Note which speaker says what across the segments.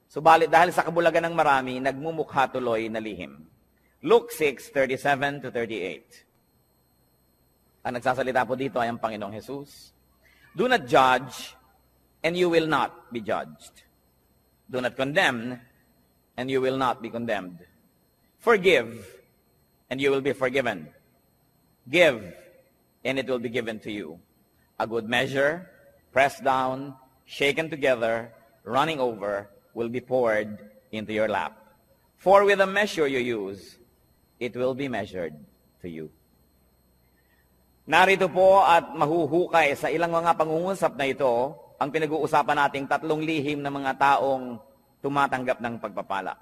Speaker 1: Subalit dahil sa kabulagan ng marami, nagmumukha tuloy na lihim. Luke 6:37 to 38. Ang nagsasalita po dito ay ang Panginoong Jesus. Do not judge, and you will not be judged. Do not condemn, and you will not be condemned. Forgive, and you will be forgiven. Give, and it will be given to you. A good measure, pressed down, shaken together, running over, will be poured into your lap. For with the measure you use, it will be measured to you. Narito po at mahuhukay sa ilang mga pangungusap na ito, ang pinag-uusapan nating tatlong lihim ng mga taong tumatanggap ng pagpapala.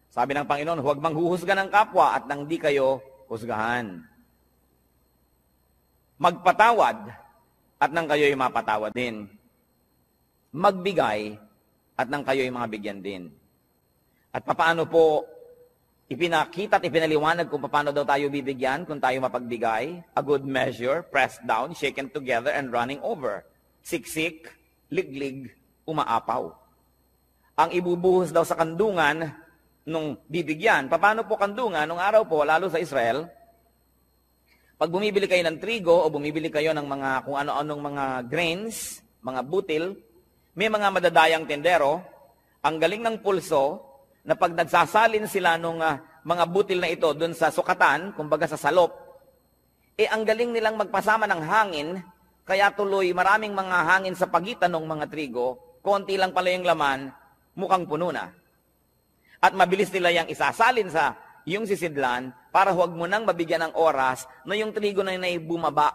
Speaker 1: Sabi ng Panginoon, huwag manghuhusga ng kapwa at nang di kayo husgahan. Magpatawad at nang kayo'y mapatawad din. Magbigay at nang kayo'y mabigyan din. At papaano po ipinakita at ipinaliwanag kung paano daw tayo bibigyan kung tayo mapagbigay? A good measure, pressed down, shaken together, and running over. Siksik, liglig, umaapaw. Ang ibubuhos daw sa kandungan nung bibigyan. Paano po kandungan? Nung araw po, lalo sa Israel, pag bumibili kayo ng trigo o bumibili kayo ng mga kung ano-anong mga grains, mga butil, may mga madadayang tendero, ang galing ng pulso, na pag nagsasalin sila nung mga butil na ito dun sa sukatan, kumbaga sa salop, ang galing nilang magpasama ng hangin, kaya tuloy maraming mga hangin sa pagitan ng mga trigo, konti lang pala yung laman, mukhang puno na. At mabilis nila yung isasalin sa yung sisidlan, para huwag mo nang mabigyan ng oras na yung trigo na yun ay bumaba.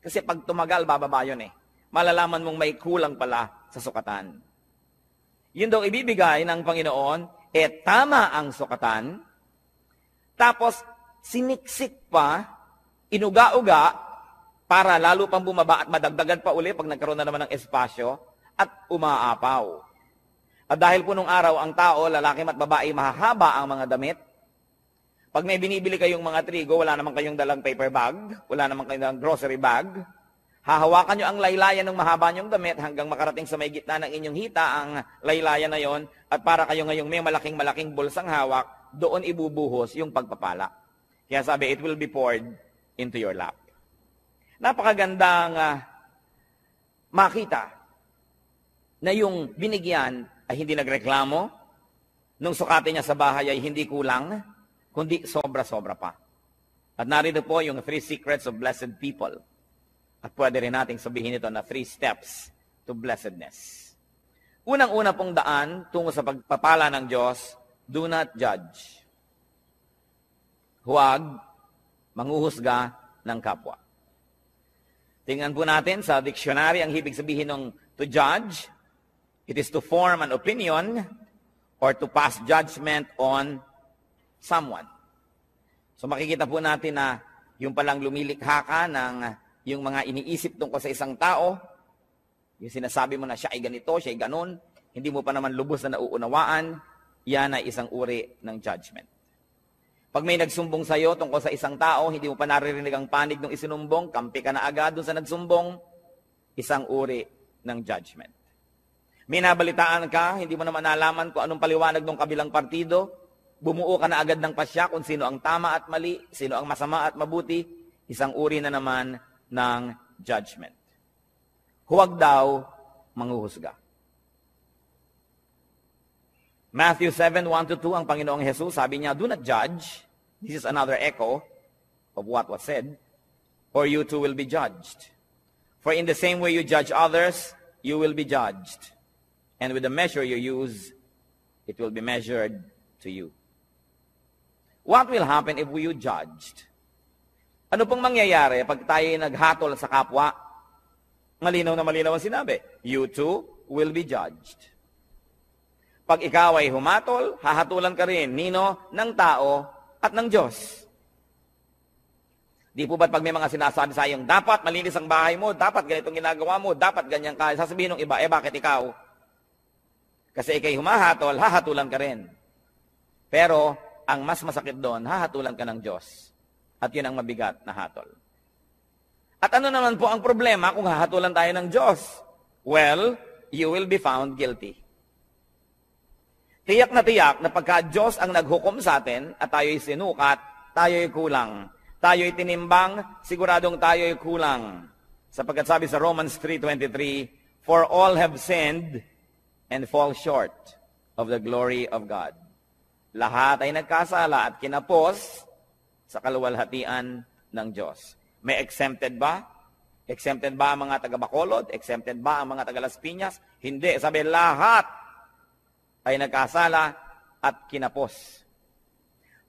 Speaker 1: Kasi pag tumagal, bababa yun malalaman mong may kulang pala sa sukatan. Yun daw ibibigay ng Panginoon, tama ang sukatan, tapos siniksik pa, inuga-uga, para lalo pang bumaba at madagdagan pa uli pag nagkaroon na naman ng espasyo, at umaapaw. At dahil po nung araw, ang tao, lalaki at babae, mahahaba ang mga damit. Pag may binibili kayong mga trigo, wala naman kayong dalang paper bag, wala naman kayong dalang grocery bag, hahawakan nyo ang laylayan ng mahaba nyong damit hanggang makarating sa may gitna ng inyong hita ang laylayan na yon, at para kayo ngayong may malaking-malaking bulsang hawak, doon ibubuhos yung pagpapala. Kaya sabi, it will be poured into your lap. Napakagandang makita na yung binigyan ay hindi nagreklamo, nung sukatin niya sa bahay ay hindi kulang, kundi sobra-sobra pa. At narito po yung 3 secrets of blessed people. At pwede rin nating sabihin ito na 3 steps to blessedness. Unang-una pong daan tungo sa pagpapala ng Diyos, do not judge. Huwag manghuhusga ng kapwa. Tingnan po natin sa dictionary ang ibig sabihin ng to judge. It is to form an opinion or to pass judgment on someone. So makikita po natin na yung palang lumilikha ka ng yung mga iniisip tungkol sa isang tao, yung sinasabi mo na siya ay ganito, siya ay ganon, hindi mo pa naman lubos na nauunawaan, yan ay isang uri ng judgment. Pag may nagsumbong sa iyo tungkol sa isang tao, hindi mo pa naririnig ang panig ng isinumbong, kampi ka na agad doon sa nagsumbong, isang uri ng judgment. May nabalitaan ka, hindi mo naman nalaman kung anong paliwanag ng kabilang partido, bumuo ka na agad ng pasya kung sino ang tama at mali, sino ang masama at mabuti, isang uri na naman ng judgment. Huwag daw manghuhusga. Matthew 7:1-2, ang Panginoong Jesus, sabi niya, do not judge. This is another echo of what was said. Or you too will be judged. For in the same way you judge others, you will be judged. And with the measure you use, it will be measured to you. What will happen if we judged? Ano pong mangyayari pag tayo naghatol sa kapwa? Malinaw na malinaw ang sinabi. You too will be judged. Pag ikaw ay humatol, hahatulan ka rin. Nino? Ng tao at ng Diyos. Di po ba't pag may mga sinasabi sa iyong, dapat malinis ang bahay mo, dapat ganitong ginagawa mo, dapat ganyan ka, sasabihin ng iba, bakit ikaw? Kasi ikay humahatol, hahatulan ka rin. Pero, ang mas masakit doon, hahatulan ka ng Diyos. At yun ang mabigat na hatol. At ano naman po ang problema kung hahatulan tayo ng Diyos? Well, you will be found guilty. Tiyak na pagka Diyos ang naghukom sa atin at tayo'y sinukat, tayo'y kulang. Tayo'y tinimbang, siguradong tayo'y kulang. Sapagkat sabi sa Romans 3:23, for all have sinned and fall short of the glory of God. Lahat ay nagkasala at kinapos sa kaluwalhatian ng Diyos. May exempted ba? Exempted ba ang mga taga-Bacolod? Exempted ba ang mga taga-Las Piñas? Hindi. Sabi, lahat ay nagkasala at kinapos.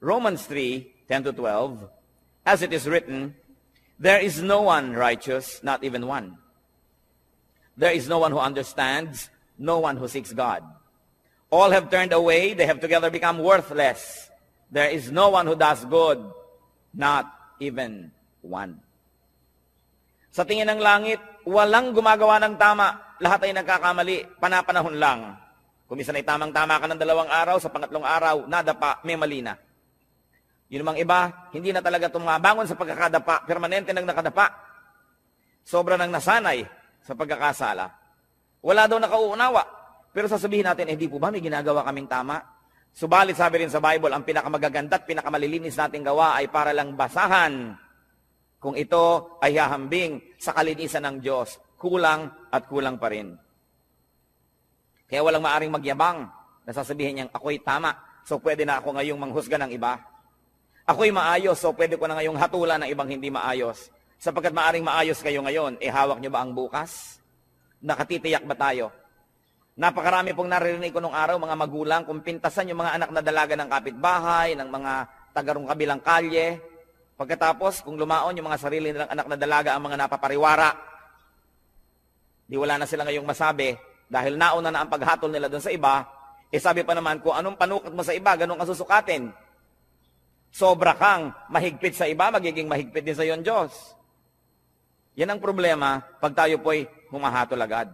Speaker 1: Romans 3:10-12, as it is written, there is no one righteous, not even one. There is no one who understands, no one who seeks God. All have turned away, they have together become worthless. There is no one who does good, not even one. Sa tingin ng langit, walang gumagawa ng tama. Lahat ay nagkakamali, panapanahon lang. Kung minsan ay tamang-tama ka ng 2 araw, sa pangatlong araw, nadapa, may mali na. Yun namang iba, hindi na talaga tumabangon sa pagkakadapa, permanente nang nakadapa. Sobra nang nasanay sa pagkakasala. Wala daw nakauunawa. Pero sasabihin natin, hindi po ba may ginagawa kaming tama? Subalit sabi rin sa Bible, ang pinakamagaganda at pinakamalilinis nating gawa ay para lang basahan kung ito ay hahambing sa kalinisan ng Diyos. Kulang at kulang pa rin. Kaya walang maaring magyabang na sasabihin niyang, ako'y tama, so pwede na ako ngayong manghusga ng iba. Ako'y maayos, so pwede ko na ngayong hatulan ng ibang hindi maayos. Sapagkat maaring maayos kayo ngayon, hawak niyo ba ang bukas? Nakatitiyak ba tayo? Napakarami pong naririnig ko nung araw, mga magulang, kung pintasan yung mga anak na dalaga ng kapitbahay, ng mga tagarong kabilang kalye. Pagkatapos, kung lumaon yung mga sarili nilang anak na dalaga ang mga napapariwara, di wala na sila ngayong masabi, dahil nauna na ang paghatol nila doon sa iba, sabi pa naman, kung anong panukat mo sa iba, ganun ka susukatin. Sobra kang mahigpit sa iba, magiging mahigpit din sa iyo ang Diyos. Yan ang problema pag tayo po'y humahatol agad.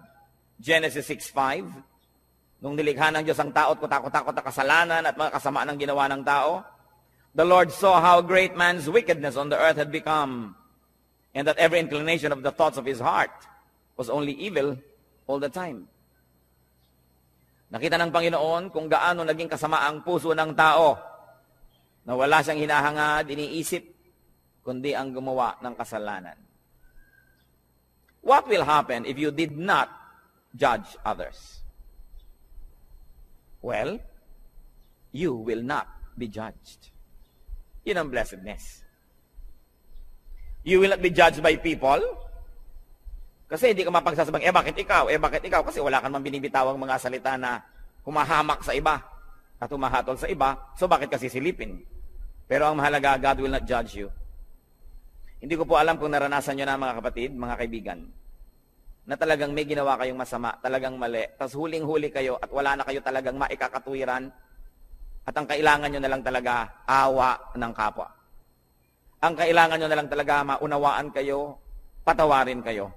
Speaker 1: Genesis 6:5, nung nilikha ng Diyos ang tao at kutakot-takot na kasalanan at mga kasamaan ng ginawa ng tao, the Lord saw how great man's wickedness on the earth had become, and that every inclination of the thoughts of his heart was only evil all the time. Nakita ng Panginoon kung gaano naging kasama ang puso ng tao na wala siyang hinahangad, iniisip, kundi ang gumawa ng kasalanan. What will happen if you did not judge others? Well, you will not be judged. Yun ang blessedness. You will not be judged by people. Kasi hindi ka mapagsasabang, bakit ikaw? Bakit ikaw? Kasi wala ka naman binibitawang mga salita na humahamak sa iba at humahatol sa iba, so bakit kasi silipin? Pero ang mahalaga, God will not judge you. Hindi ko po alam kung naranasan nyo na mga kapatid, mga kaibigan, na talagang may ginawa kayong masama, talagang mali, tapos huling-huli kayo at wala na kayo talagang maikakatuwiran at ang kailangan nyo na lang talaga awa ng kapwa. Ang kailangan nyo na lang talaga maunawaan kayo, patawarin kayo.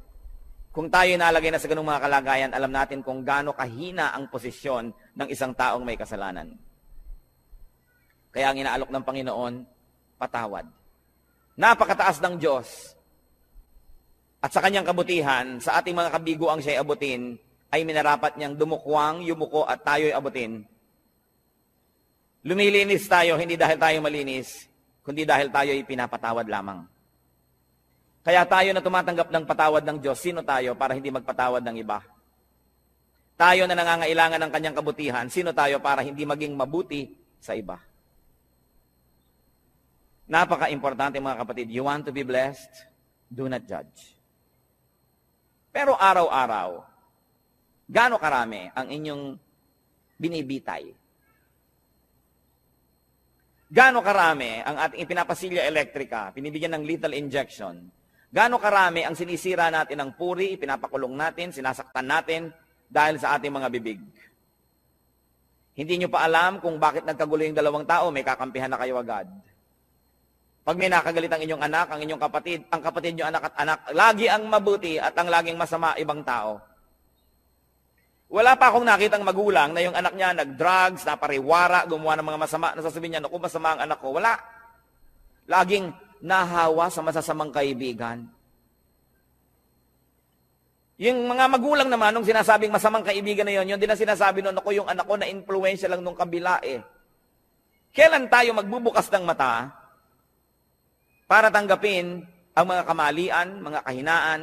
Speaker 1: Kung tayo nalagay na sa ganung mga kalagayan, alam natin kung gaano kahina ang posisyon ng isang taong may kasalanan. Kaya ang inaalok ng Panginoon, patawad. Napakataas ng Diyos. At sa kanyang kabutihan, sa ating mga kabiguang siya'y abutin, ay minarapat niyang dumukwang, yumuko at tayo'y abutin. Lumilinis tayo, hindi dahil tayo malinis, kundi dahil tayo'y pinapatawad lamang. Kaya tayo na tumatanggap ng patawad ng Diyos, sino tayo para hindi magpatawad ng iba? Tayo na nangangailangan ng kanyang kabutihan, sino tayo para hindi maging mabuti sa iba? Napaka-importante mga kapatid, you want to be blessed? Do not judge. Pero araw-araw, gaano karami ang inyong binibitay? Gaano karami ang ating ipinapasilya elektrika, pinibigyan ng lethal injection? Gaano karami ang sinisira natin ng puri, pinapakulong natin, sinasaktan natin dahil sa ating mga bibig? Hindi nyo pa alam kung bakit nagkagulo yung 2 tao, may kakampihan na kayo agad. Pag may nakagalit ang inyong anak, ang inyong kapatid, ang kapatid nyo anak at anak, lagi ang mabuti at ang laging masama ibang tao. Wala pa akong nakitang magulang na yung anak niya nag-drugs, napariwara, gumawa ng mga masama, nasasabihin niya, naku, masama ang anak ko. Wala. Laging nahawa sa masasamang kaibigan. Yung mga magulang naman, nung sinasabing masamang kaibigan na yun, yun din ang sinasabi nun, ako yung anak ko na influensya lang nung kabila eh. Kailan tayo magbubukas ng mata para tanggapin ang mga kamalian, mga kahinaan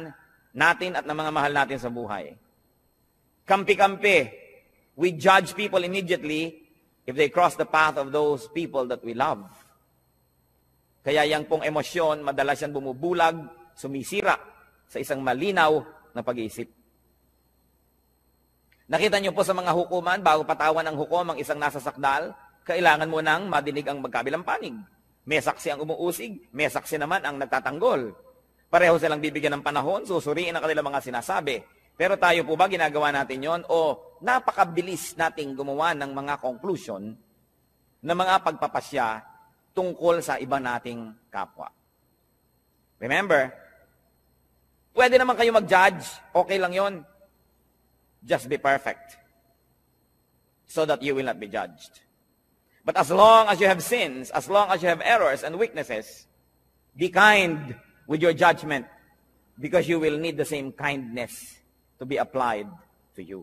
Speaker 1: natin at ng mga mahal natin sa buhay? Kampi-kampi. We judge people immediately if they cross the path of those people that we love. Kaya yang pong emosyon, madalas yan bumubulag, sumisira sa isang malinaw na pag-iisip. Nakita niyo po sa mga hukuman, bago patawan ng hukom ang isang nasa sakdal, kailangan mo nang madinig ang magkabilang panig. May saksi ang umuusig, may saksi naman ang nagtatanggol. Pareho silang bibigyan ng panahon, susuriin ang kanilang mga sinasabi. Pero tayo po ba ginagawa natin yon o napakabilis nating gumawa ng mga conclusion na mga pagpapasya tungkol sa iba nating kapwa? Remember, pwede naman kayo mag-judge, okay lang yon. Just be perfect so that you will not be judged. But as long as you have sins, as long as you have errors and weaknesses, be kind with your judgment because you will need the same kindness to be applied to you.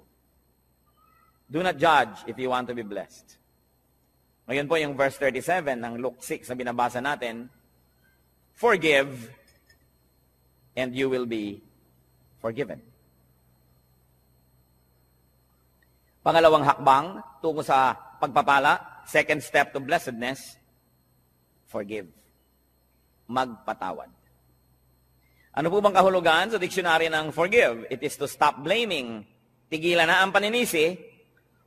Speaker 1: Do not judge if you want to be blessed. Ngayon po yung verse 37 ng Luke 6 na binabasa natin, forgive and you will be forgiven. Pangalawang hakbang tungo sa pagpapala, second step to blessedness, forgive. Magpatawad. Ano po bang kahulugan sa dictionary ng forgive? It is to stop blaming. Tigilan na ang paninisi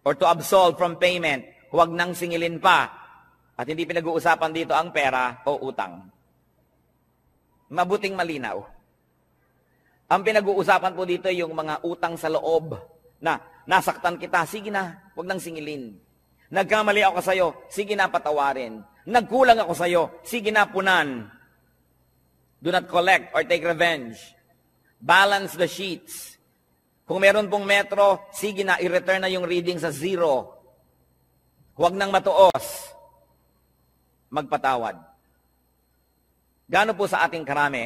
Speaker 1: or to absolve from payment. Huwag nang singilin pa. At hindi pinag-uusapan dito ang pera o utang. Mabuting malinaw. Ang pinag-uusapan po dito yung mga utang sa loob na nasaktan kita, sige na, huwag nang singilin. Nagkamali ako sa iyo, sige na patawarin. Nagkulang ako sa iyo, sige na punan. Do not collect or take revenge. Balance the sheets. Kung meron pong metro, sige na, i-return na yung reading sa 0. Huwag nang matuos. Magpatawad. Gaano po sa ating karami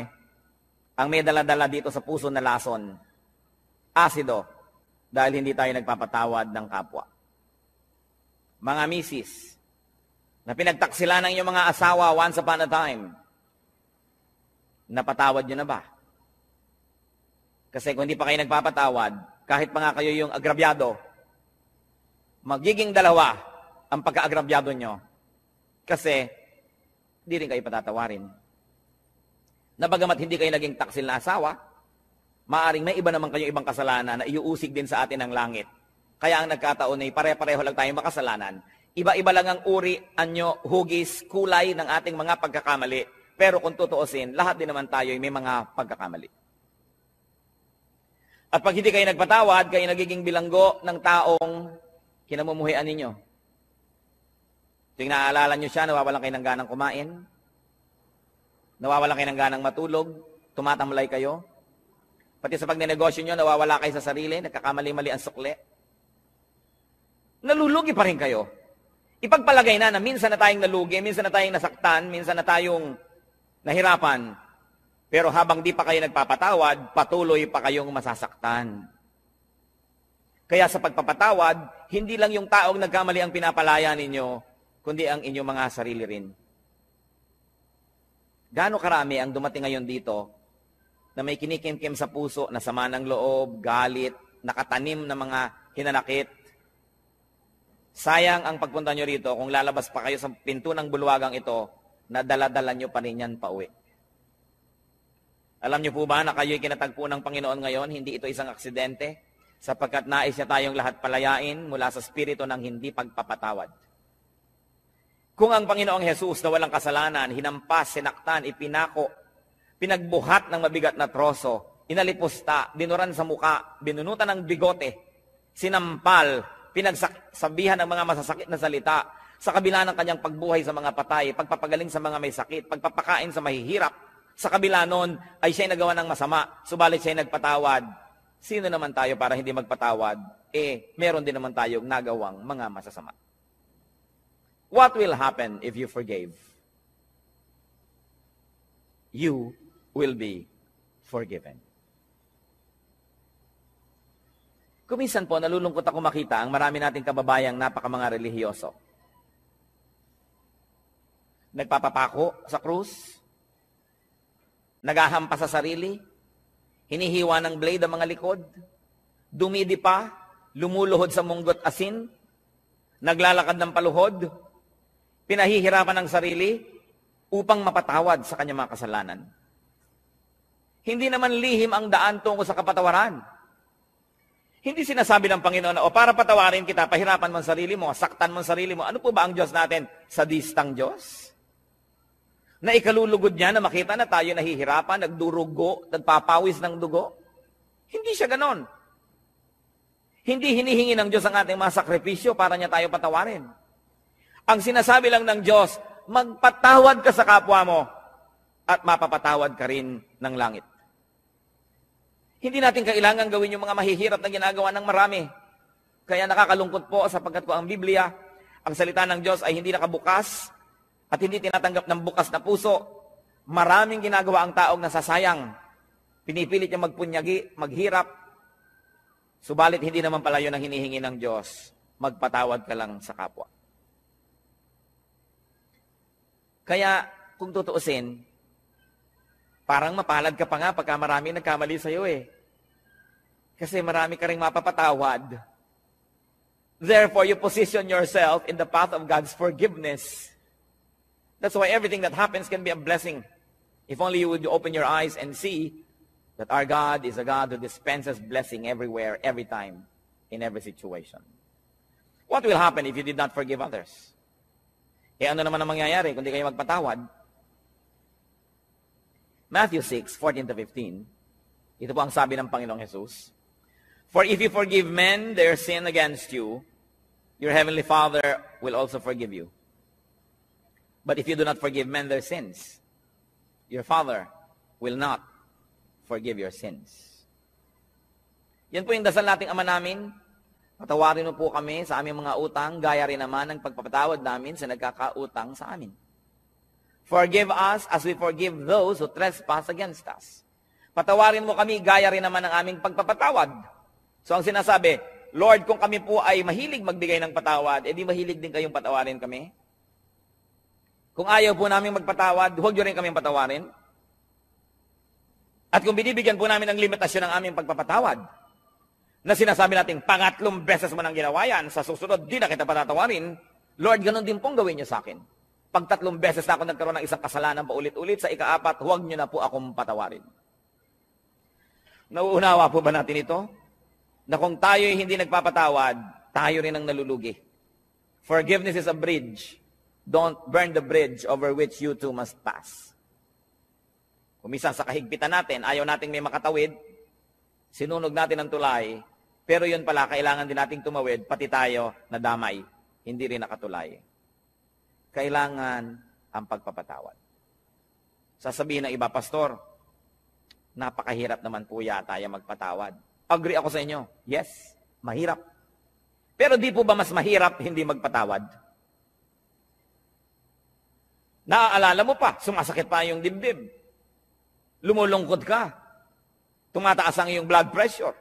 Speaker 1: ang may dala-dala dito sa puso na lason? Asido. Dahil hindi tayo nagpapatawad ng kapwa. Mga misis, na pinagtaksilan ng iyong mga asawa once upon a time, napatawad nyo na ba? Kasi kung hindi pa kayo nagpapatawad, kahit pa nga kayo yung agrabyado, magiging dalawa ang pagka-agrabyado nyo. Kasi, hindi rin kayo patatawarin. Na bagamat hindi kayo naging taksil na asawa, maaring may iba naman kayong ibang kasalanan na iuusig din sa atin ng langit. Kaya ang nagkataon ay pare-pareho lang tayong makasalanan. Iba-iba lang ang uri, anyo, hugis, kulay ng ating mga pagkakamali. Pero kung tutuusin, lahat din naman tayo ay may mga pagkakamali. At pag hindi kayo nagpatawad, kayo nagiging bilanggo ng taong kinamumuhian ninyo. Tuwing naaalala nyo siya, nawawalan kayo ng ganang kumain, nawawalan kayo ng ganang matulog, tumatamlay kayo. Pati sa pagnenegosyo nyo, nawawala kayo sa sarili, nagkakamali-mali ang sukle. Nalulugi pa rin kayo. Ipagpalagay na minsan na tayong nalugi, minsan na tayong nasaktan, minsan na tayong nahirapan. Pero habang di pa kayo nagpapatawad, patuloy pa kayong masasaktan. Kaya sa pagpapatawad, hindi lang yung taong nagkamali ang pinapalaya ninyo, kundi ang inyong mga sarili rin. Gaano karami ang dumating ngayon dito na may kinikimkim sa puso na sama ng loob, galit, nakatanim na mga hinanakit. Sayang ang pagpunta nyo rito kung lalabas pa kayo sa pinto ng bulwagang ito na dala-dala nyo pa rin yan pauwi. Alam nyo po ba na kayo'y kinatagpo ng Panginoon ngayon, hindi ito isang aksidente, sapagkat nais niya tayong lahat palayain mula sa spirito ng hindi pagpapatawad. Kung ang Panginoong Jesus na walang kasalanan, hinampas, sinaktan, ipinako, pinagbuhat ng mabigat na troso, inalipusta, binuran sa muka, binunutan ng bigote, sinampal, pinagsabihan ng mga masasakit na salita, sa kabila ng kanyang pagbuhay sa mga patay, pagpapagaling sa mga may sakit, pagpapakain sa mahihirap, sa kabila nun ay siya'y nagawa ng masama, subalit siya'y nagpatawad. Sino naman tayo para hindi magpatawad? Meron din naman tayong nagawang mga masasama. What will happen if you forgave? You will be forgiven. Kuminsan po, nalulungkot ako makita ang marami nating kababayang mga relihiyoso. Nagpapapako sa krus, naghahampas sa sarili, hinihiwa ng blade ang mga likod, dumidipa, lumuluhod sa munggot asin, naglalakad ng paluhod, pinahihirapan ng sarili upang mapatawad sa kanyang mga kasalanan. Hindi naman lihim ang daan tungo sa kapatawaran. Hindi sinasabi ng Panginoon na, para patawarin kita, pahirapan mo ang sarili mo, saktan mo ang sarili mo. Ano po ba ang Diyos natin? Sadistang Diyos? Na ikalulugod niya na makita na tayo nahihirapan, nagdurugo, nagpapawis ng dugo? Hindi siya ganon. Hindi hinihingi ng Diyos ang ating mga sakripisyo para niya tayo patawarin. Ang sinasabi lang ng Diyos, magpatawad ka sa kapwa mo at mapapatawad ka rin ng langit. Hindi natin kailangan gawin yung mga mahihirap na ginagawa ng marami. Kaya nakakalungkot po sapagkat ko ang Biblia, ang salita ng Diyos ay hindi nakabukas at hindi tinatanggap ng bukas na puso. Maraming ginagawa ang taong nasasayang. Pinipilit niya magpunyagi, maghirap. Subalit hindi naman pala yun ang hinihingi ng Diyos. Magpatawad ka lang sa kapwa. Kaya kung tutuusin, parang mapalad ka pa nga pagka marami nagkamali sa iyo eh. Kasi marami ka ring mapapatawad. Therefore, you position yourself in the path of God's forgiveness. That's why everything that happens can be a blessing. If only you would open your eyes and see that our God is a God who dispenses blessing everywhere, every time, in every situation. What will happen if you did not forgive others? Ano naman ang mangyayari kung di kayo magpatawad? Matthew 6:14-15. Ito po ang sabi ng Panginoong Jesus. For if you forgive men their sin against you, your heavenly Father will also forgive you. But if you do not forgive men their sins, your Father will not forgive your sins. Yan po yung dasal nating Ama namin. Patawarin mo po kami sa aming mga utang, gaya rin naman ng pagpapatawad namin sa nagkakautang sa amin. Forgive us as we forgive those who trespass against us. Patawarin mo kami, gaya rin naman ng aming pagpapatawad. So ang sinasabi, Lord, kung kami po ay mahilig magbigay ng patawad, edi mahilig din kayong patawarin kami. Kung ayaw po namin magpatawad, huwag nyo rin kaming patawarin. At kung binibigyan po namin ng limitasyon ng aming pagpapatawad, na sinasabi natin, pangatlong beses mo nang ginawa yan, sa susunod, di na kita patatawarin, Lord, ganun din pong gawin nyo sa akin. Pag 3 beses na ako nagkaroon ng isang kasalanan paulit-ulit, sa ika-4, huwag nyo na po akong patawarin. Nauunawa po ba natin ito? Na kung tayo hindi nagpapatawad, tayo rin ang nalulugi. Forgiveness is a bridge. Don't burn the bridge over which you too must pass. Kung minsan sa kahigpitan natin, ayaw nating may makatawid, sinunog natin ang tulay, pero yun pala, kailangan din nating tumawid, pati tayo nadamay, hindi rin nakatulay. Kailangan ang pagpapatawad. Sasabihin ng iba, Pastor, napakahirap naman po yata yung magpatawad. Agree ako sa inyo. Yes, mahirap. Pero di po ba mas mahirap hindi magpatawad? Naaalala mo pa, sumasakit pa yung dibdib. Lumulungkot ka. Tumataas ang iyong blood pressure.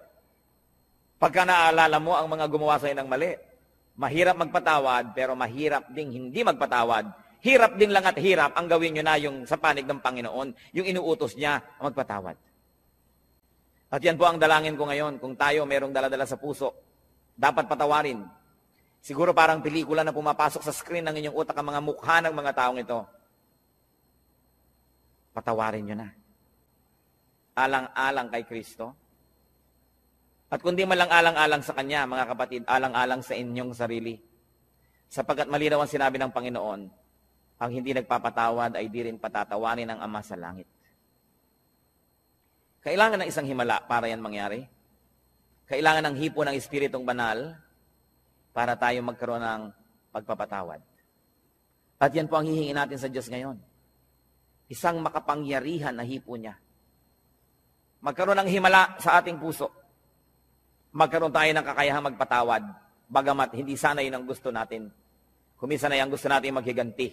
Speaker 1: Pagka naaalala mo ang mga gumawa sa'yo ng mali. Mahirap magpatawad, pero mahirap ding hindi magpatawad. Hirap din lang at hirap ang gawin nyo na yung sa panig ng Panginoon, yung inuutos niya magpatawad. At yan po ang dalangin ko ngayon, kung tayo merong daladala sa puso, dapat patawarin. Siguro parang pelikula na pumapasok sa screen ng inyong utak ang mga mukha ng mga taong ito. Patawarin nyo na. Alang-alang kay Kristo. At kundi man lang alang-alang sa Kanya, mga kapatid, alang-alang sa inyong sarili. Sapagkat malinaw ang sinabi ng Panginoon, ang hindi nagpapatawad ay di rin patatawarin ng Ama sa langit. Kailangan ng isang himala para yan mangyari. Kailangan ng hipo ng Espiritong Banal para tayo magkaroon ng pagpapatawad. At yan po ang hihingi natin sa Diyos ngayon. Isang makapangyarihan na hipo niya. Magkaroon ng himala sa ating puso. Magkaroon tayo ng kakayahang magpatawad, bagamat hindi sana yun ang gusto natin. Kuminsan na yung gusto natin maghiganti.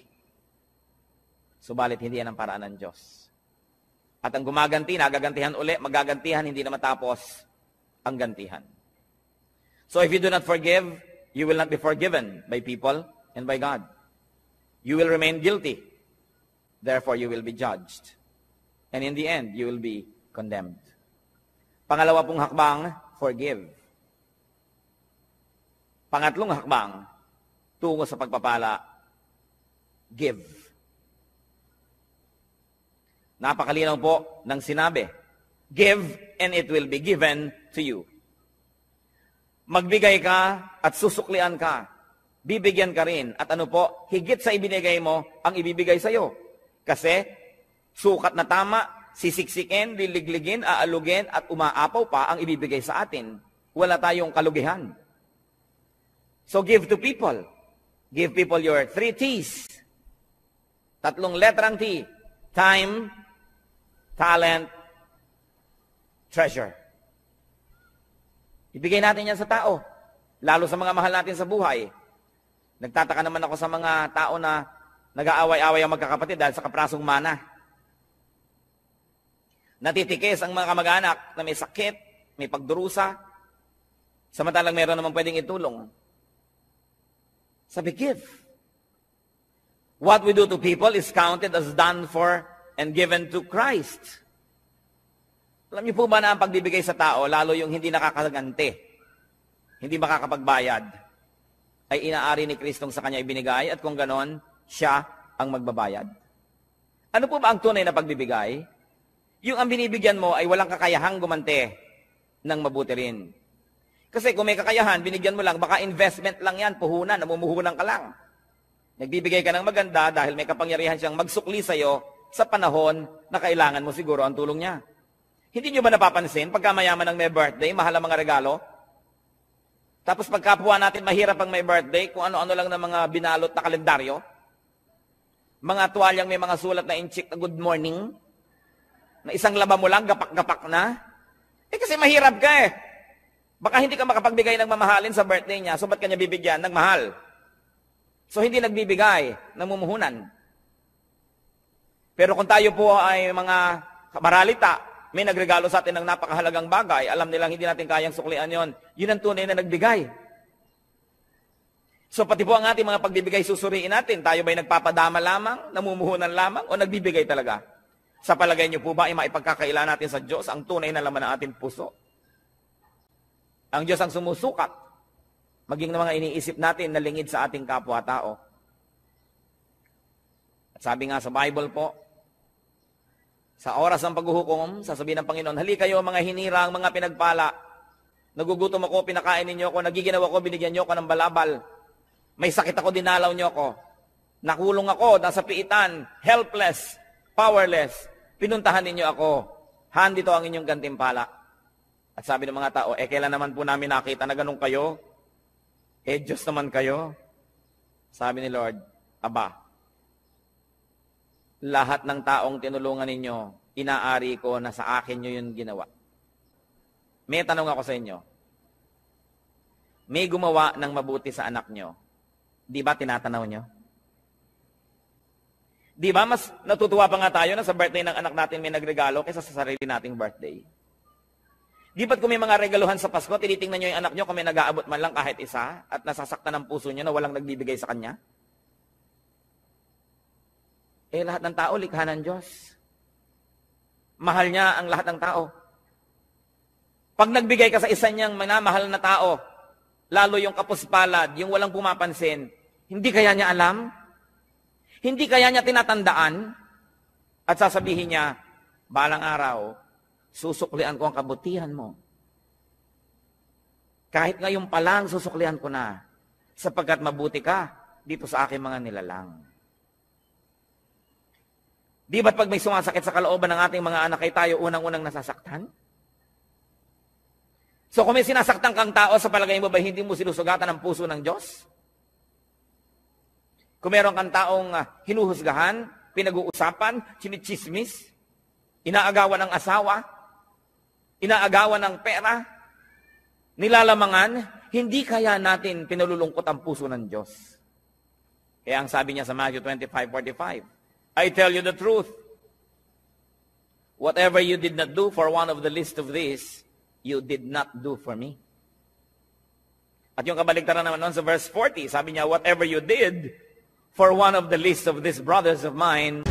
Speaker 1: Subalit hindi yan ang paraan ng Diyos. At ang gumaganti, nagagantihan uli, magagantihan, hindi na matapos ang gantihan. So if you do not forgive, you will not be forgiven by people and by God. You will remain guilty. Therefore, you will be judged. And in the end, you will be condemned. Pangalawa pong hakbang, forgive. Pangatlong hakbang, tungo sa pagpapala, give. Napakalinaw po ng sinabi, give and it will be given to you. Magbigay ka at susuklian ka. Bibigyan ka rin. At ano po, higit sa ibinigay mo, ang ibibigay sa iyo. Kasi, sukat na tama, sisiksikin, liligligin, aalugin, at umaapaw pa ang ibibigay sa atin. Wala tayong kalugihan. So give to people. Give people your 3 T's. 3 letrang T. Time, talent, treasure. Ibigay natin yan sa tao. Lalo sa mga mahal natin sa buhay. Nagtataka naman ako sa mga tao na nag-aaway-away ang magkakapatid dahil sa kaprasong mana. Natitikis ang mga kamag-anak na may sakit, may pagdurusa, samantalang meron naman pwedeng itulong. Sabi, give. What we do to people is counted as done for and given to Christ. Alam niyo po ba na ang pagbibigay sa tao, lalo yung hindi nakakaganti, hindi makakapagbayad, ay inaari ni Kristong sa kanya ibinigay at kung ganon, siya ang magbabayad. Ano po ba ang tunay na pagbibigay? Yung ang binibigyan mo ay walang kakayahang gumante ng mabuti rin. Kasi kung may kakayahan, binigyan mo lang, baka investment lang yan, puhunan, namumuhunan ka lang. Nagbibigay ka ng maganda dahil may kapangyarihan siyang magsukli sa'yo sa panahon na kailangan mo siguro ang tulong niya. Hindi nyo ba napapansin, pagka mayaman ang may birthday, mahal ang mga regalo? Tapos pagkapwa natin mahirap ang may birthday, kung ano-ano lang ng mga binalot na kalendaryo, mga tuwalyang may mga sulat na inchik na good morning, na isang laba mo lang, gapak-gapak na. Kasi mahirap ka eh. Baka hindi ka makapagbigay ng mamahalin sa birthday niya, so ba't kanya bibigyan ng mahal? So hindi nagbibigay, namumuhunan. Pero kung tayo po ay mga maralita, may nagregalo sa atin ng napakahalagang bagay, alam nilang hindi natin kayang suklian yon. Yun ang tunay na nagbigay. So pati po ang ating mga pagbibigay susuriin natin, tayo ba'y nagpapadama lamang, namumuhunan lamang, o nagbibigay talaga? Sa palagay niyo po ba ay maipagkakaila natin sa Diyos ang tunay na laman ng ating puso? Ang Diyos ang sumusukat, maging ng mga iniisip natin na lingid sa ating kapwa-tao. At sabi nga sa Bible po, sa oras ng paghuhukom, sasabihin ng Panginoon, hali kayo mga hinirang, mga pinagpala. Nagugutom ako, pinakain ninyo ako, nagiginaw ako, binigyan niyo ako ng balabal. May sakit ako, dinalaw niyo ako. Nakulong ako, nasa piitan, helpless, powerless. Pinuntahan ninyo ako. Handito ang inyong gantimpala. At sabi ng mga tao, kailan naman po namin nakita na ganun kayo? Diyos naman kayo. Sabi ni Lord, aba, lahat ng taong tinulungan ninyo, inaari ko na sa akin nyo yun ginawa. May tanong ako sa inyo. May gumawa ng mabuti sa anak nyo. Di ba tinatanaw nyo? Di ba mas natutuwa pa nga tayo na sa birthday ng anak natin may nagregalo kaysa sa sarili nating birthday? Di ba't kung may mga regaluhan sa Pasko, tinitingnan nyo yung anak nyo kung may nag-aabot man lang kahit isa at nasasaktan ng puso nyo na walang nagbibigay sa kanya? Lahat ng tao, likha ng Diyos. Mahal niya ang lahat ng tao. Pag nagbigay ka sa isa niyang minamahal na tao, lalo yung kapuspalad, yung walang pumapansin, hindi kaya niya alam? Hindi kaya niya tinatandaan? At sasabihin niya, balang araw, susuklian ko ang kabutihan mo. Kahit ngayon pa lang, susuklian ko na, sapagkat mabuti ka dito sa aking mga nilalang. Di ba't pag may sumasakit sa kalooban ng ating mga anak ay tayo unang-unang nasasaktan? So kung may sinasaktan kang tao, sa palagay mo ba hindi mo sinusugatan ang puso ng Diyos? Kung meron kang taong hinuhusgahan, pinag-uusapan, chinichismis, inaagawan ng asawa, inaagawan ng pera, nilalamangan, hindi kaya natin pinalulungkot ang puso ng Diyos. Kaya ang sabi niya sa Matthew 25:45, I tell you the truth. Whatever you did not do for one of the least of these, you did not do for me. At yung kabaligtaran naman nun sa verse 40, sabi niya, whatever you did for one of the least of these brothers of mine,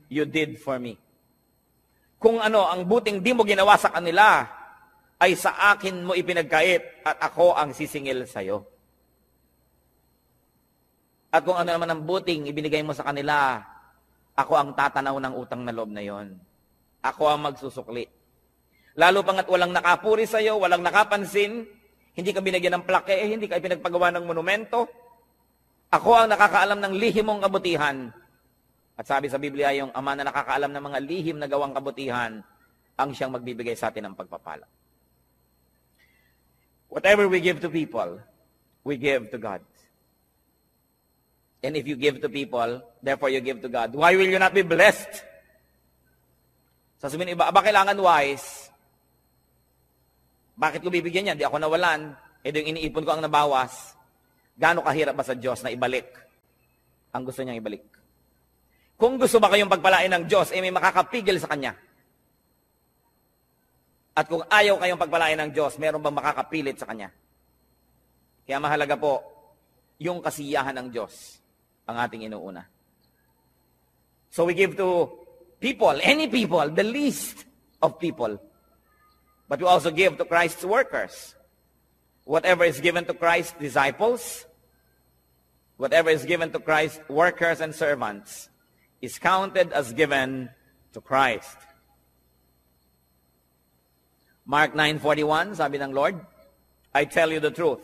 Speaker 1: you did for me. Kung ano, ang buting di mo ginawa sa kanila, ay sa akin mo ipinagkait at ako ang sisingil sa iyo. At kung ano naman ang buting ibinigay mo sa kanila, ako ang tatanaw ng utang na loob na yon. Ako ang magsusukli. Lalo pangat walang nakapuri sa iyo, walang nakapansin, hindi ka binigyan ng plaque, hindi ka pinagpagawa ng monumento. Ako ang nakakaalam ng lihim mong kabutihan. At sabi sa Biblia, yung ama na nakakaalam ng mga lihim na gawang kabutihan, ang siyang magbibigay sa atin ng pagpapala. Whatever we give to people, we give to God. And if you give to people, therefore you give to God, why will you not be blessed? Sasabihin iba, kailangan wise? Bakit ko bibigyan yan? Di ako nawalan. Yung iniipon ko ang nabawas. Gaano kahirap ba sa Diyos na ibalik ang gusto niyang ibalik? Kung gusto ba kayong pagpalain ng Diyos, may makakapigil sa Kanya. At kung ayaw kayong pagpalain ng Diyos, meron bang makakapilit sa Kanya? Kaya mahalaga po, yung kasiyahan ng Diyos ang ating inuuna. So we give to people, any people, the least of people. But we also give to Christ's workers. Whatever is given to Christ's disciples, whatever is given to Christ's workers and servants, is counted as given to Christ. Mark 9:41, sabi ng Lord, I tell you the truth.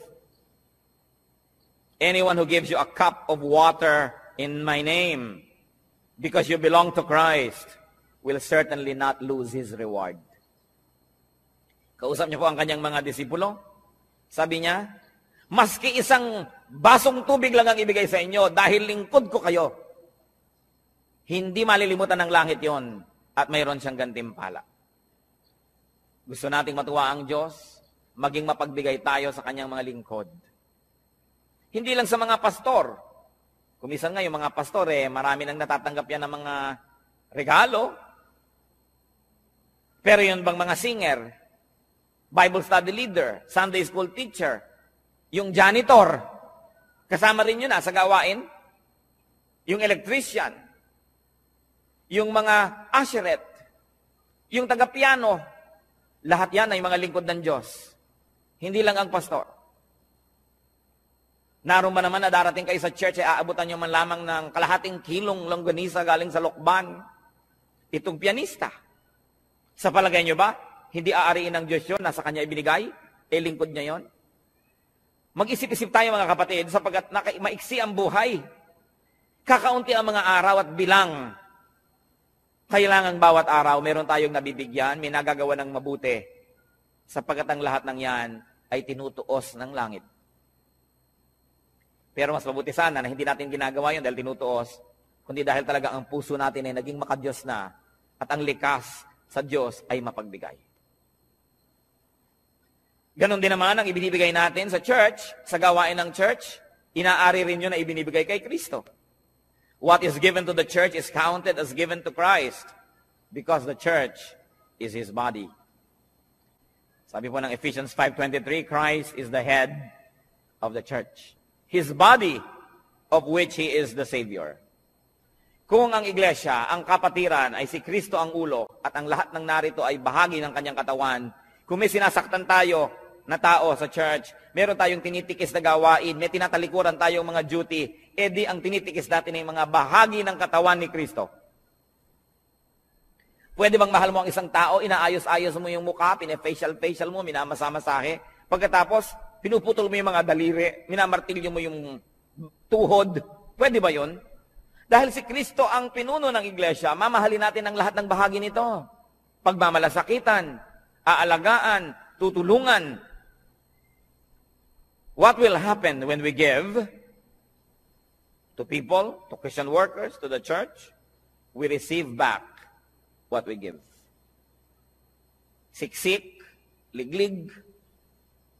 Speaker 1: Anyone who gives you a cup of water in my name, because you belong to Christ, will certainly not lose his reward. Kausap niyo po ang kanyang mga disipulo. Sabi niya, maski isang basong tubig lang ang ibigay sa inyo dahil lingkod ko kayo, hindi malilimutan ng langit yon at mayroon siyang gantimpala. Gusto nating matuwa ang Diyos, maging mapagbigay tayo sa kanyang mga lingkod. Hindi lang sa mga pastor. Kumisan nga yung mga pastor, marami nang natatanggap yan ng mga regalo. Pero yun bang mga singer, Bible study leader, Sunday school teacher, yung janitor, kasama rin yun sa gawain, yung electrician, yung mga usheret, yung taga-piano, lahat yan ay mga lingkod ng Diyos. Hindi lang ang pastor. Naroon ba naman na darating kayo sa church ay aabutan nyo man lamang ng kalahating kilong longganisa galing sa lokban? Itong pianista. Sa palagay nyo ba, hindi aariin ng Diyos yun, nasa Kanya ibinigay? Lingkod niya yon. Mag-isip-isip tayo mga kapatid, sapagkat maiksi ang buhay. Kakaunti ang mga araw at bilang. Kailangan bawat araw, meron tayong nabibigyan, may nagagawa ng mabuti. Sapagkat ang lahat ng yan ay tinutuos ng langit. Pero mas mabuti sana na hindi natin ginagawa yun dahil tinutuos, kundi dahil talaga ang puso natin ay naging makadiyos na at ang likas sa Diyos ay mapagbigay. Ganon din naman ang ibinibigay natin sa church, sa gawain ng church, inaari rin yun na ibinibigay kay Kristo. What is given to the church is counted as given to Christ because the church is His body. Sabi po ng Ephesians 5:23, Christ is the head of the church. His body, of which He is the Savior. Kung ang iglesia, ang kapatiran ay si Kristo ang ulo at ang lahat ng narito ay bahagi ng kanyang katawan, kung may sinasaktan tayo, na tao sa church, meron tayong tinitikis na gawain, may tinatalikuran tayong mga duty, edi ang tinitikis natin ay mga bahagi ng katawan ni Kristo. Pwede bang mahal mo ang isang tao, inaayos-ayos mo yung mukha, pine-facial mo, minamasa-masahe, pagkatapos, pinuputol mo yung mga daliri, minamartilyo mo yung tuhod, pwede ba yun? Dahil si Kristo ang pinuno ng iglesia, mamahalin natin ang lahat ng bahagi nito. Pagmamalasakitan, aalagaan, tutulungan. What will happen when we give to people, to Christian workers, to the church? We receive back what we give. Siksik, liglig,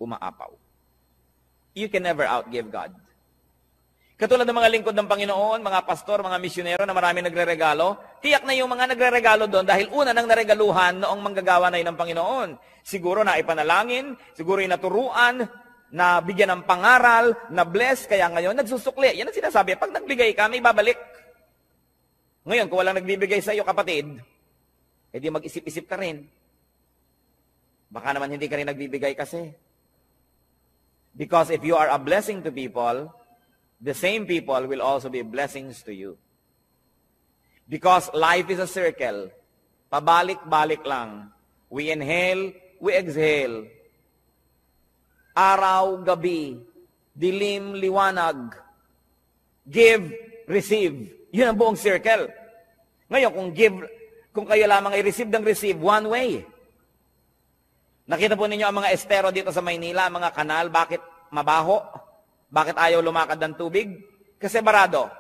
Speaker 1: umaapaw. You can never outgive God. Katulad ng mga lingkod ng Panginoon, mga pastor, mga misyonero na marami nagre-regalo, tiyak na yung mga nagre-regalo doon dahil una nang naregaluhan noong manggagawa na yun ng Panginoon. Siguro na ipanalangin, siguro yung naturuan, na bigyan ng pangaral, na bless, kaya ngayon nagsusukli. Yan ang sinasabi, pag nagbigay ka, may babalik. Ngayon, kung walang nagbibigay sa iyo, kapatid, edi mag-isip-isip ka rin. Baka naman hindi ka rin nagbibigay kasi. Because if you are a blessing to people, the same people will also be blessings to you. Because life is a circle. Pabalik-balik lang. We inhale, we exhale. Araw, gabi, dilim, liwanag. Give, receive. Yun ang buong circle. Ngayon, kung kayo lamang ay receive ng receive, one way. Nakita po ninyo ang mga estero dito sa Maynila, mga kanal, bakit mabaho? Bakit ayaw lumakad ng tubig? Kasi barado.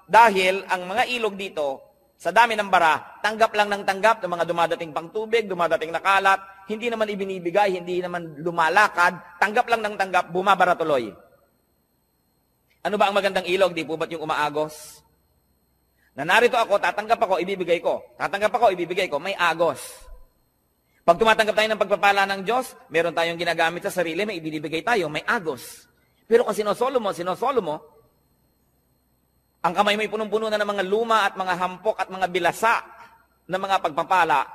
Speaker 1: Dahil ang mga ilog dito, sa dami ng bara, tanggap lang ng tanggap ng mga dumadating pang tubig, dumadating na kalat, hindi naman ibinibigay, hindi naman lumalakad, tanggap lang ng tanggap, bumabara tuloy. Ano ba ang magandang ilog? Di po ba't yung umaagos? Na narito ako, tatanggap ako, ibibigay ko. Tatanggap ako, ibibigay ko. May agos. Pag tumatanggap tayo ng pagpapala ng Diyos, meron tayong ginagamit sa sarili, may ibinibigay tayo, may agos. Pero kung sinosolo mo, ang kamay mo'y punong-puno na ng mga luma at mga hampok at mga bilasa ng mga pagpapala,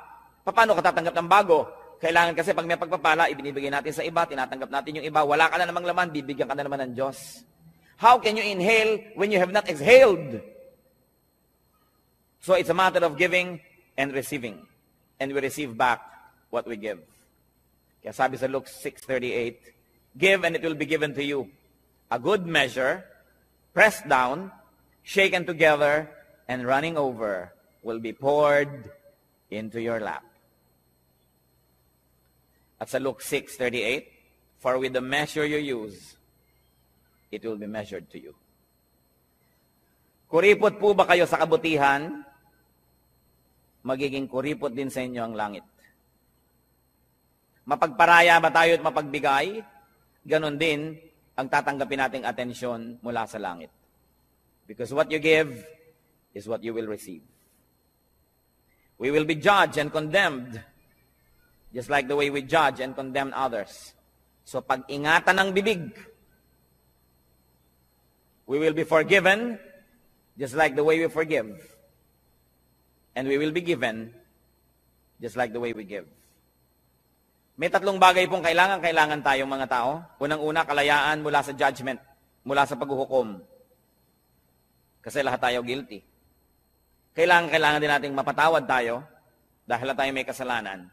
Speaker 1: paano ka tatanggap ng bago? Kailangan kasi pag may pagpapala, ibinibigay natin sa iba, tinatanggap natin yung iba, wala ka na namang laman, bibigyan ka na naman ng Diyos. How can you inhale when you have not exhaled? So it's a matter of giving and receiving. And we receive back what we give. Kaya sabi sa Luke 6:38, give and it will be given to you. A good measure, pressed down, shaken together, and running over will be poured into your lap. At sa Luke 6:38, for with the measure you use, it will be measured to you. Kuripot po ba kayo sa kabutihan? Magiging kuripot din sa inyo ang langit. Mapagparaya ba tayo at mapagbigay? Ganon din ang tatanggapin nating atensyon mula sa langit. Because what you give is what you will receive. We will be judged and condemned just like the way we judge and condemn others. So pag-ingatan ng bibig. We will be forgiven just like the way we forgive. And we will be given just like the way we give. May tatlong bagay pong kailangan tayong mga tao. Unang-una, kalayaan mula sa judgment, mula sa paghuhukom. Kasi lahat tayo guilty. Kailangan din nating mapatawad tayo dahil tayo may kasalanan.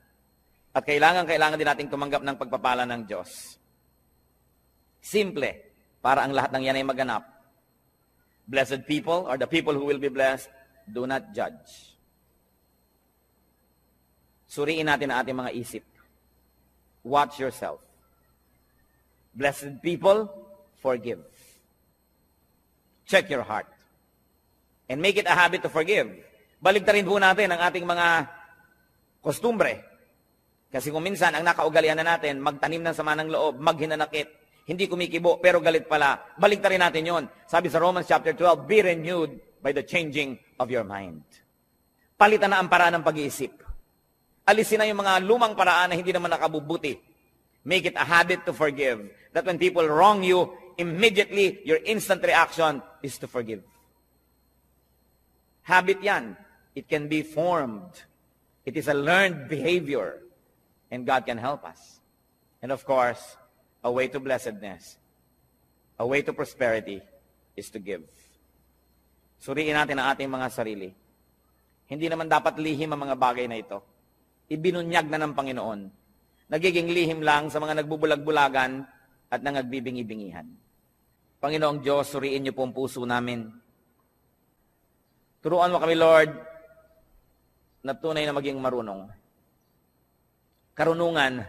Speaker 1: At kailangan din nating tumanggap ng pagpapala ng Diyos. Simple, para ang lahat ng yan ay maganap. Blessed people, or the people who will be blessed, do not judge. Suriin natin ang ating mga isip. Watch yourself. Blessed people, forgive. Check your heart. And make it a habit to forgive. Baligtarin po natin ang ating mga kostumbre. Kasi kung minsan, ang nakaugalian na natin, magtanim ng sama ng loob, maghinanakit, hindi kumikibo, pero galit pala. Baligtarin natin yon. Sabi sa Romans chapter 12, be renewed by the changing of your mind. Palitan na ang paraan ng pag-iisip. Alisin na yung mga lumang paraan na hindi naman nakabubuti. Make it a habit to forgive. That when people wrong you, immediately, your instant reaction is to forgive. Habit yan. It can be formed. It is a learned behavior. And God can help us. And of course, a way to blessedness, a way to prosperity is to give. Suriin natin ang ating mga sarili. Hindi naman dapat lihim ang mga bagay na ito. Ibinunyag na ng Panginoon. Nagiging lihim lang sa mga nagbubulag-bulagan at nangagbibingi-bingihan. Panginoong Diyos, suriin niyo po ang puso namin. Turuan mo kami, Lord, na tunay na maging marunong. Karunungan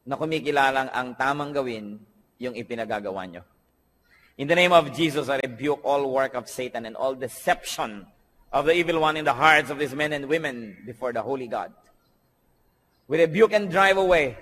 Speaker 1: na kumikilalang ang tamang gawin yung ipinagagawa nyo. In the name of Jesus, I rebuke all work of Satan and all deception of the evil one in the hearts of these men and women before the Holy God. We rebuke and drive away